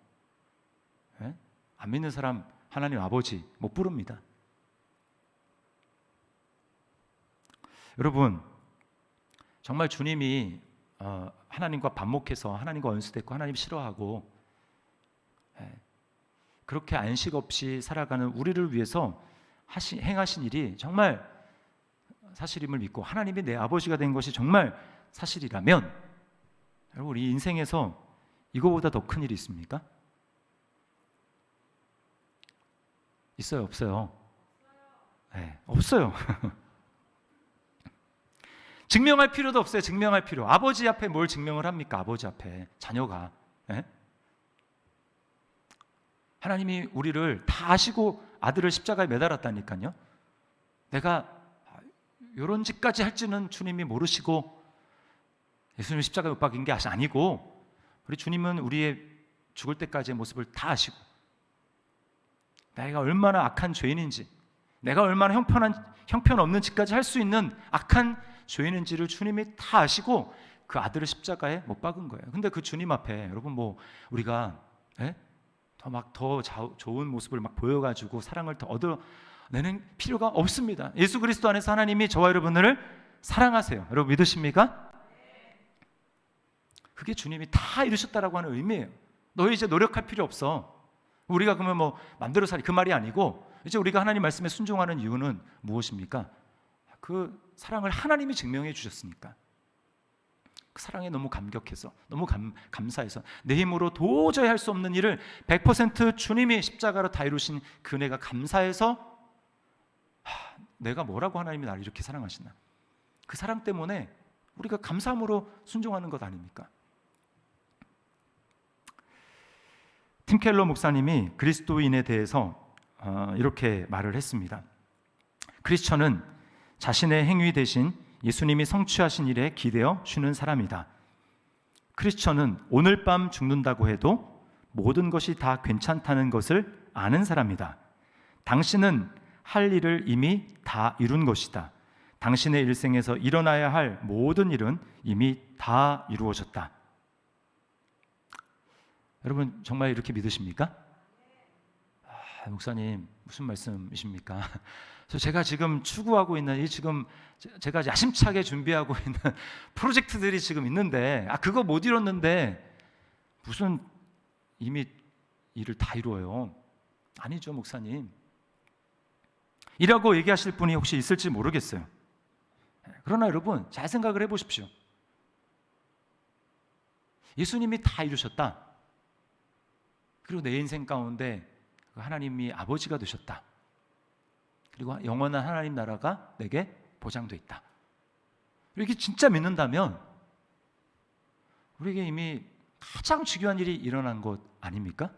안 믿는 사람 하나님 아버지 못 부릅니다. 여러분, 정말 주님이 하나님과 반목해서 하나님과 원수됐고 하나님 싫어하고 그렇게 안식 없이 살아가는 우리를 위해서 행하신 일이 정말 사실임을 믿고 하나님이 내 아버지가 된 것이 정말 사실이라면 여러분 우리 인생에서 이거보다 더 큰 일이 있습니까? 있어요? 없어요? 네, 없어요. 증명할 필요도 없어요. 증명할 필요. 아버지 앞에 뭘 증명을 합니까? 아버지 앞에 자녀가. 네? 하나님이 우리를 다 아시고 아들을 십자가에 매달았다니까요. 내가 이런 짓까지 할지는 주님이 모르시고 예수님이 십자가에 못 박인 게 아니고 우리 주님은 우리의 죽을 때까지의 모습을 다 아시고 내가 얼마나 악한 죄인인지 내가 얼마나 형편없는 짓까지 할 수 있는 악한 죄인인지를 주님이 다 아시고 그 아들을 십자가에 못 박은 거예요. 근데 그 주님 앞에 여러분 뭐 우리가 더 좋은 모습을 막 보여가지고 사랑을 더 얻어내는 필요가 없습니다. 예수 그리스도 안에서 하나님이 저와 여러분을 사랑하세요. 여러분 믿으십니까? 그게 주님이 다 이루셨다라고 하는 의미예요. 너희 이제 노력할 필요 없어. 우리가 그러면 뭐 만들어 살이 그 말이 아니고 이제 우리가 하나님 말씀에 순종하는 이유는 무엇입니까? 그 사랑을 하나님이 증명해 주셨으니까. 그 사랑에 너무 감격해서 너무 감사해서 내 힘으로 도저히 할 수 없는 일을 100% 주님이 십자가로 다 이루신 그 은혜가 감사해서 내가 뭐라고 하나님이 나를 이렇게 사랑하시나. 그 사랑 때문에 우리가 감사함으로 순종하는 것 아닙니까? 팀 켈러 목사님이 그리스도인에 대해서 이렇게 말을 했습니다. 크리스천은 자신의 행위 대신 예수님이 성취하신 일에 기대어 쉬는 사람이다. 크리스천은 오늘 밤 죽는다고 해도 모든 것이 다 괜찮다는 것을 아는 사람이다. 당신은 할 일을 이미 다 이룬 것이다. 당신의 일생에서 일어나야 할 모든 일은 이미 다 이루어졌다. 여러분 정말 이렇게 믿으십니까? 목사님 무슨 말씀이십니까? 그래서 제가 지금 추구하고 있는 제가 야심차게 준비하고 있는 프로젝트들이 지금 있는데 그거 못 이뤘는데 무슨 이미 일을 다 이루어요? 아니죠 목사님. 이라고 얘기하실 분이 혹시 있을지 모르겠어요. 그러나 여러분 잘 생각을 해보십시오. 예수님이 다 이루셨다. 그리고 내 인생 가운데 하나님이 아버지가 되셨다. 그리고 영원한 하나님 나라가 내게 보장돼 있다. 이렇게 진짜 믿는다면 우리에게 이미 가장 중요한 일이 일어난 것 아닙니까?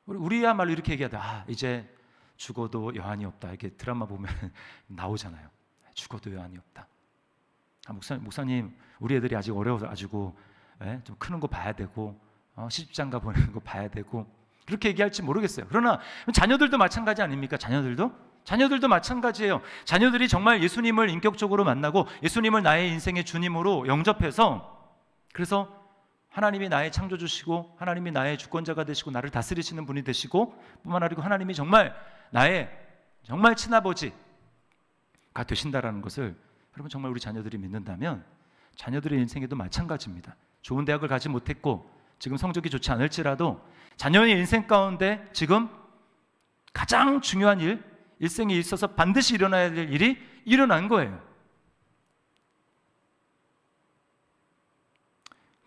우리야말로 이렇게 얘기하다. 이제 죽어도 여한이 없다. 이렇게 드라마 보면 나오잖아요. 죽어도 여한이 없다. 목사님 우리 애들이 아직 어려워서 가지고 좀 크는 거 봐야 되고 시집장가 보내는 거 봐야 되고 그렇게 얘기할지 모르겠어요. 그러나 자녀들도 마찬가지 아닙니까? 자녀들도 마찬가지예요. 자녀들이 정말 예수님을 인격적으로 만나고 예수님을 나의 인생의 주님으로 영접해서 그래서 하나님이 나의 창조주시고 하나님이 나의 주권자가 되시고 나를 다스리시는 분이 되시고 뿐만 아니고 하나님이 정말 나의 정말 친아버지가 되신다라는 것을 여러분 정말 우리 자녀들이 믿는다면 자녀들의 인생에도 마찬가지입니다. 좋은 대학을 가지 못했고 지금 성적이 좋지 않을지라도 자녀의 인생 가운데 지금 가장 중요한 일생에 있어서 반드시 일어나야 될 일이 일어난 거예요.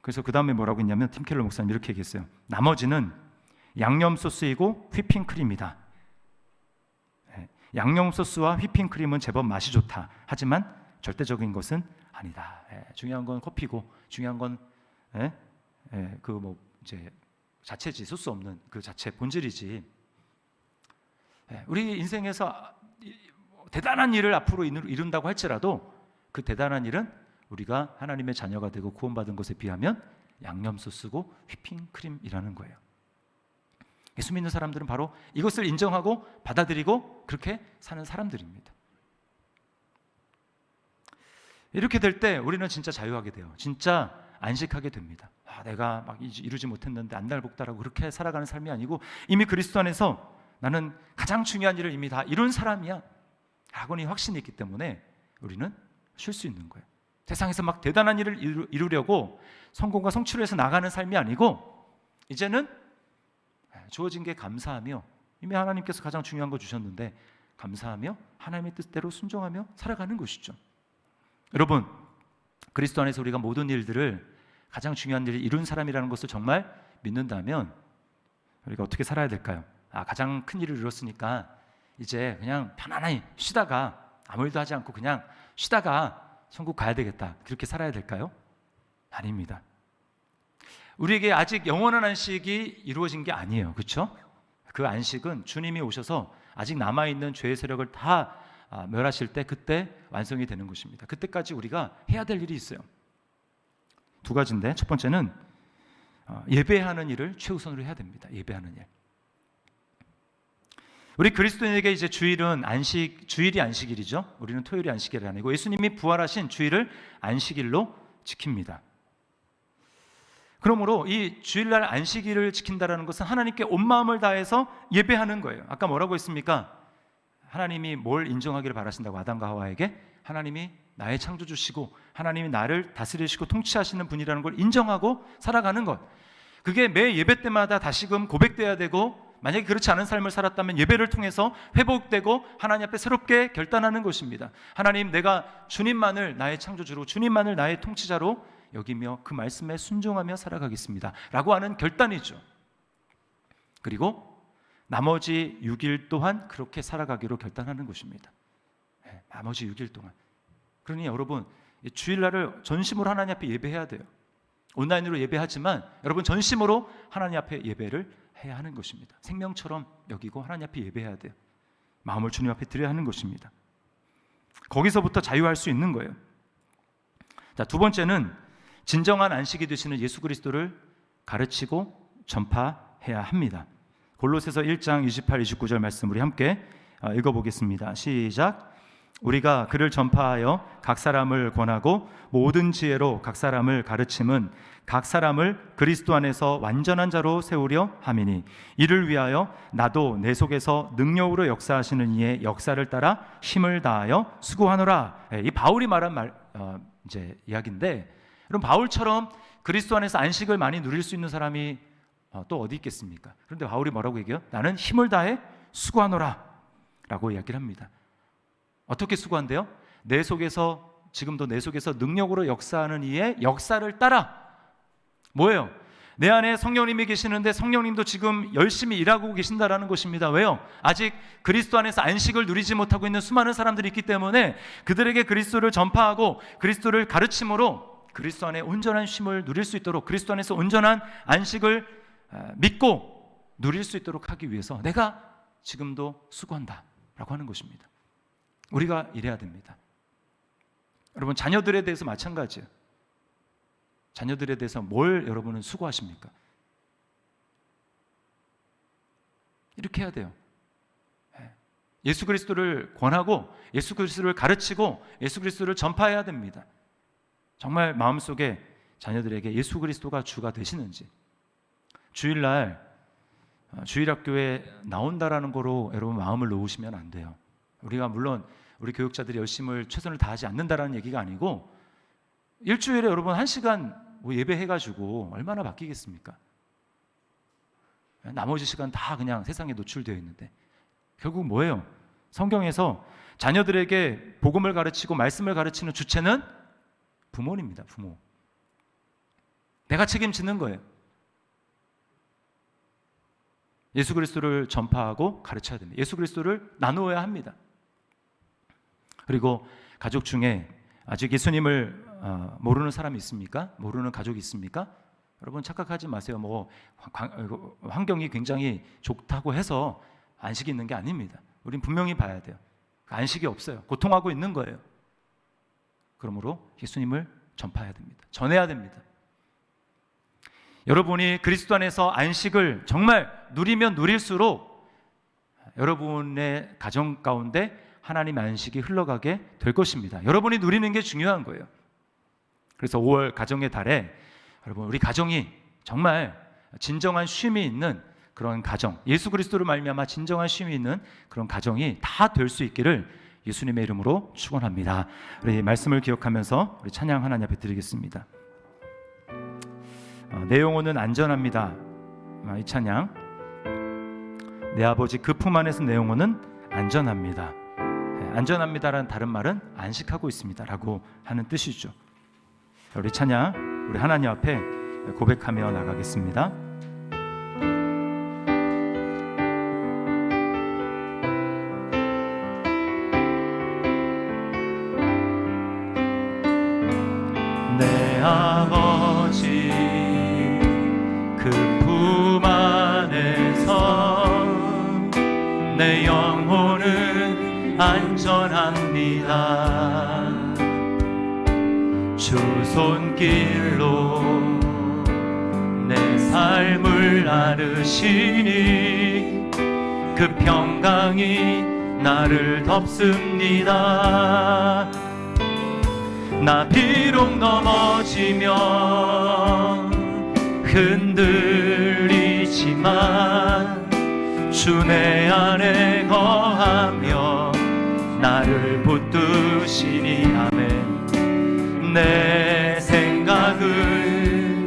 그래서 그 다음에 뭐라고 했냐면 팀 켈러 목사님 이렇게 얘기했어요. 나머지는 양념 소스이고 휘핑크림이다. 양념 소스와 휘핑크림은 제법 맛이 좋다. 하지만 절대적인 것은 아니다. 중요한 건 커피고 중요한 건 그 뭐 이제 자체지 소스 없는 그 자체 본질이지. 우리 인생에서 대단한 일을 앞으로 이룬다고 할지라도 그 대단한 일은 우리가 하나님의 자녀가 되고 구원받은 것에 비하면 양념 소스고 휘핑크림이라는 거예요. 예수 믿는 사람들은 바로 이것을 인정하고 받아들이고 그렇게 사는 사람들입니다. 이렇게 될 때 우리는 진짜 자유하게 돼요. 진짜 안식하게 됩니다. 내가 막 이루지 못했는데 안달복달하고 그렇게 살아가는 삶이 아니고 이미 그리스도 안에서 나는 가장 중요한 일을 이미 다 이룬 사람이야 라고는 확신이 있기 때문에 우리는 쉴 수 있는 거예요. 세상에서 막 대단한 일을 이루려고 성공과 성취를 해서 나가는 삶이 아니고 이제는 주어진 게 감사하며, 이미 하나님께서 가장 중요한 거 주셨는데 감사하며 하나님의 뜻대로 순종하며 살아가는 것이죠. 여러분, 그리스도 안에서 우리가 모든 일들을, 가장 중요한 일을 이룬 사람이라는 것을 정말 믿는다면 우리가 어떻게 살아야 될까요? 가장 큰 일을 이뤘으니까 이제 그냥 편안히 쉬다가, 아무 일도 하지 않고 그냥 쉬다가 천국 가야 되겠다, 그렇게 살아야 될까요? 아닙니다. 우리에게 아직 영원한 안식이 이루어진 게 아니에요. 그렇죠? 그 안식은 주님이 오셔서 아직 남아있는 죄의 세력을 다 멸하실 때, 그때 완성이 되는 것입니다. 그때까지 우리가 해야 될 일이 있어요. 두 가지인데, 첫 번째는 예배하는 일을 최우선으로 해야 됩니다. 예배하는 일. 우리 그리스도인에게 이제 주일은 주일이 안식일이죠. 우리는 토요일이 안식일이 아니고 예수님이 부활하신 주일을 안식일로 지킵니다. 그러므로 이 주일날 안식일을 지킨다는 것은 하나님께 온 마음을 다해서 예배하는 거예요. 아까 뭐라고 했습니까? 하나님이 뭘 인정하기를 바라신다고? 아담과 하와에게 하나님이 나의 창조주시고 하나님이 나를 다스리시고 통치하시는 분이라는 걸 인정하고 살아가는 것, 그게 매 예배 때마다 다시금 고백돼야 되고, 만약에 그렇지 않은 삶을 살았다면 예배를 통해서 회복되고 하나님 앞에 새롭게 결단하는 것입니다. 하나님, 내가 주님만을 나의 창조주로, 주님만을 나의 통치자로 여기며 그 말씀에 순종하며 살아가겠습니다 라고 하는 결단이죠. 그리고 나머지 6일 또한 그렇게 살아가기로 결단하는 것입니다. 나머지 6일 동안. 그러니 여러분, 주일날을 전심으로 하나님 앞에 예배해야 돼요. 온라인으로 예배하지만 여러분, 전심으로 하나님 앞에 예배를 해야 하는 것입니다. 생명처럼 여기고 하나님 앞에 예배해야 돼요. 마음을 주님 앞에 드려야 하는 것입니다. 거기서부터 자유할 수 있는 거예요. 자, 두 번째는 진정한 안식이 되시는 예수 그리스도를 가르치고 전파해야 합니다. 골로새서 1장 28, 29절 말씀 우리 함께 읽어보겠습니다. 시작. 우리가 그를 전파하여 각 사람을 권하고 모든 지혜로 각 사람을 가르침은 각 사람을 그리스도 안에서 완전한 자로 세우려 함이니, 이를 위하여 나도 내 속에서 능력으로 역사하시는 이의 역사를 따라 힘을 다하여 수고하노라. 이 바울이 말한 이제 이야기인데, 여러분, 바울처럼 그리스도 안에서 안식을 많이 누릴 수 있는 사람이 또 어디 있겠습니까? 그런데 바울이 뭐라고 얘기해요? 나는 힘을 다해 수고하노라 라고 이야기를 합니다. 어떻게 수고한대요? 내 속에서, 지금도 내 속에서 능력으로 역사하는 이의 역사를 따라. 뭐예요? 내 안에 성령님이 계시는데 성령님도 지금 열심히 일하고 계신다라는 것입니다. 왜요? 아직 그리스도 안에서 안식을 누리지 못하고 있는 수많은 사람들이 있기 때문에 그들에게 그리스도를 전파하고 그리스도를 가르침으로 그리스도 안에 온전한 쉼을 누릴 수 있도록, 그리스도 안에서 온전한 안식을 믿고 누릴 수 있도록 하기 위해서 내가 지금도 수고한다 라고 하는 것입니다. 우리가 이래야 됩니다. 여러분, 자녀들에 대해서 마찬가지예요. 자녀들에 대해서 뭘 여러분은 수고하십니까? 이렇게 해야 돼요. 예수 그리스도를 권하고 예수 그리스도를 가르치고 예수 그리스도를 전파해야 됩니다. 정말 마음속에 자녀들에게 예수 그리스도가 주가 되시는지, 주일날 주일학교에 나온다라는 거로 여러분 마음을 놓으시면 안 돼요. 우리가 물론 우리 교육자들이 열심을 최선을 다하지 않는다라는 얘기가 아니고, 일주일에 여러분 1시간 예배해가지고 얼마나 바뀌겠습니까? 나머지 시간 다 그냥 세상에 노출되어 있는데, 결국 뭐예요? 성경에서 자녀들에게 복음을 가르치고 말씀을 가르치는 주체는 부모입니다. 부모. 내가 책임지는 거예요. 예수 그리스도를 전파하고 가르쳐야 됩니다. 예수 그리스도를 나누어야 합니다. 그리고 가족 중에 아직 예수님을 모르는 사람이 있습니까? 모르는 가족이 있습니까? 여러분, 착각하지 마세요. 뭐 환경이 굉장히 좋다고 해서 안식이 있는 게 아닙니다. 우린 분명히 봐야 돼요. 안식이 없어요. 고통하고 있는 거예요. 그러므로 예수님을 전파해야 됩니다. 전해야 됩니다. 여러분이 그리스도 안에서 안식을 정말 누리면 누릴수록 여러분의 가정 가운데 하나님의 안식이 흘러가게 될 것입니다. 여러분이 누리는 게 중요한 거예요. 그래서 5월 가정의 달에 여러분, 우리 가정이 정말 진정한 쉼이 있는 그런 가정, 예수 그리스도를 말미암아 진정한 쉼이 있는 그런 가정이 다 될 수 있기를 예수님의 이름으로 축원합니다. 우리 말씀을 기억하면서 우리 찬양 하나님 앞에 드리겠습니다. 내 영혼은 안전합니다. 이 찬양, 내 아버지 그 품 안에서 내 영혼은 안전합니다. 안전합니다라는 다른 말은 안식하고 있습니다 라고 하는 뜻이죠. 우리 찬양, 우리 하나님 앞에 고백하며 나가겠습니다. 내 아버지 그 품 안에서 내 영혼은 안전합니다. 주 손길로 내 삶을 나르시니 그 평강이 나를 덮습니다. 나 비록 넘어지면 흔들리지만 주 내 안에 거하며 나를 붙드시니 아멘. 내 생각을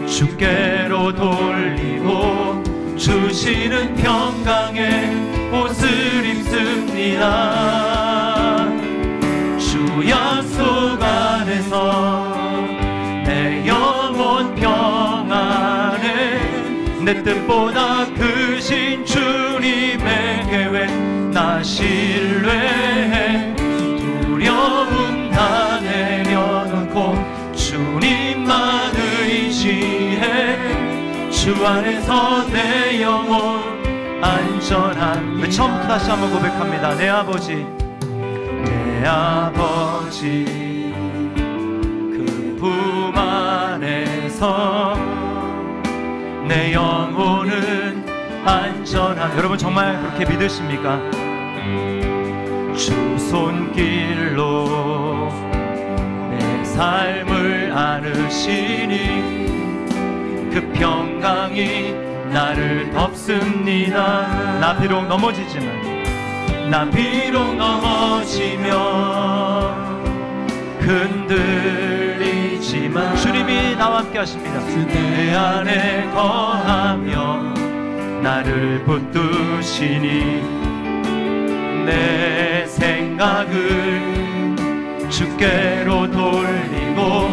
주께로 돌리고 주시는 평강의 옷을 입습니다. 주 약속 안에서 내 영혼 평안에 내 뜻보다 크신 주님의 계획 나 신뢰해 두려움 다 내려놓고 주님만 의지해 주 안에서 내 영혼 안전한. 우리 처음부터 다시 한번 고백합니다. 내 아버지 그 품 안에서 내 영혼은 안전한. 여러분 정말 그렇게 믿으십니까? 주 손길로 내 삶을 안으시니 그 평강이 나를 덮습니다. 나 비록 넘어지면 흔들리지만 주님이 나와 함께 하십니다. 내 안에 거하며 나를 붙드시니 내 생각을 주께로 돌리고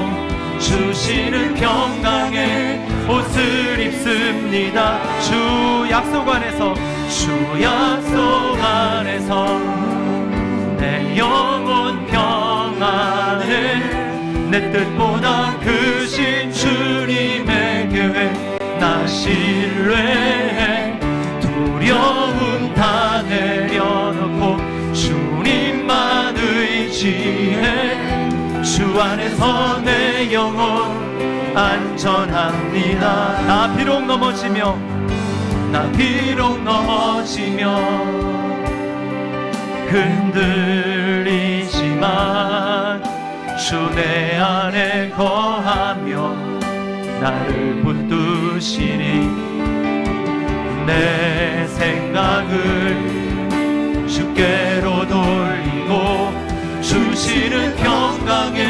주시는 평강의 옷을 입습니다. 주 약속 안에서 내 영혼 평안에 내 뜻보다 크신 주님의 계획 나 신뢰해 두려움 다 내려놓고 주님만 의지해 주 안에서 내 영혼 안전합니다. 나 비록 넘어지며 흔들리지만 주 내 안에 거하며 나를 붙드시니 내 생각을 주께로 돌리고 주시는 평강의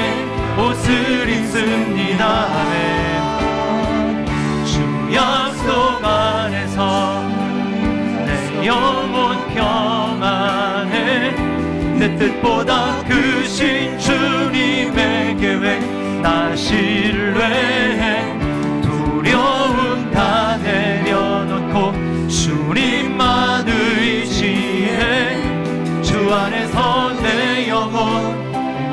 옷을 입습니다. 아멘. 주 약속 안에서 내 영혼 평안에 내 뜻보다 크신 주님의 계획 나 신뢰해 두려움 다 내려놓고 주님만 의지해 주 안에서 내 영혼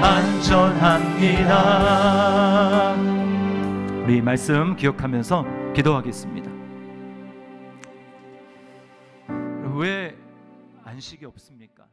안전합니다. 우리 말씀 기억하면서 기도하겠습니다. 왜 안식이 없습니까?